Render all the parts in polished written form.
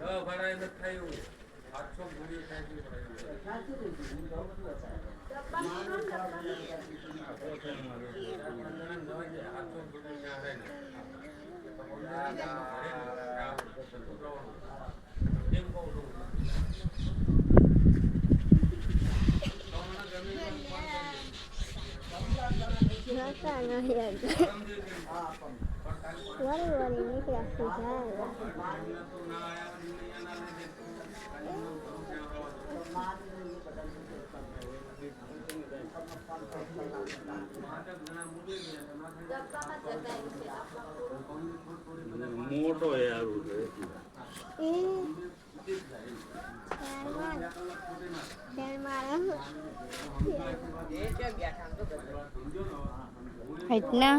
ભરાય ન થયું 800 ગુણી થાય છે વારી નીકળ્યા મોટો યાર હટના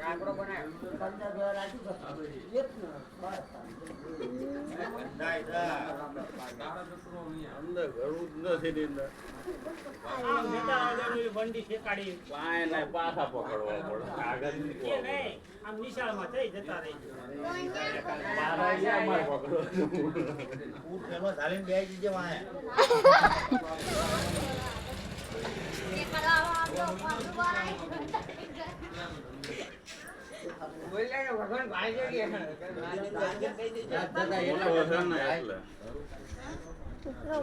રાખડો બનાવ અંદર ઘણું જ નથી બંડી શેકાડી પાછા પકડવા પડે આગળ આમ નિશાળમાં થઈ જતા રહી પકડો ધારીને બે દીજે વાય ભગવાન ભાઈ જઈએ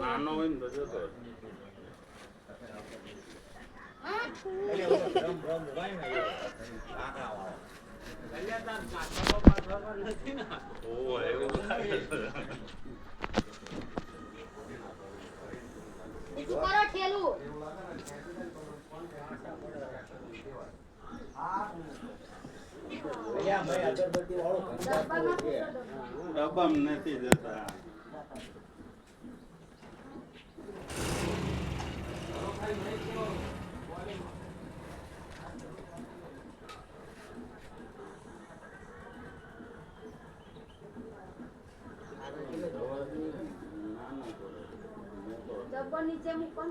નાનો હોય ને તો જતો ડબ્બામાં નથી જતા નીચે મૂકો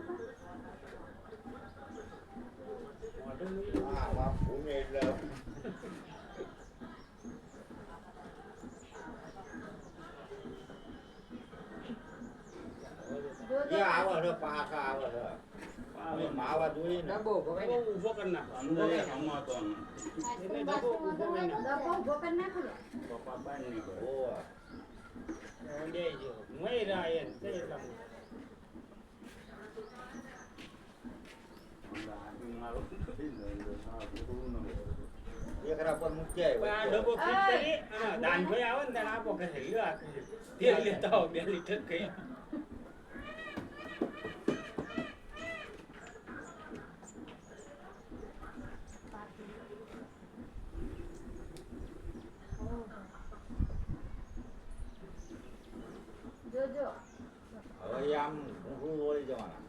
માવા જોઈ ને ઉભો કરી નાખો અંદર હમાતો પપ્પા બાર નીકળે એકરા પર મૂક્યા ડબ્બો ફિટ કરી અને દાનભાઈ આવે ને ત્યારે આપો કહે લ્યો તેલ લેતા આવો 2 લીટર કહી જોજો હવે આમ ઊંઘું વળી જવાના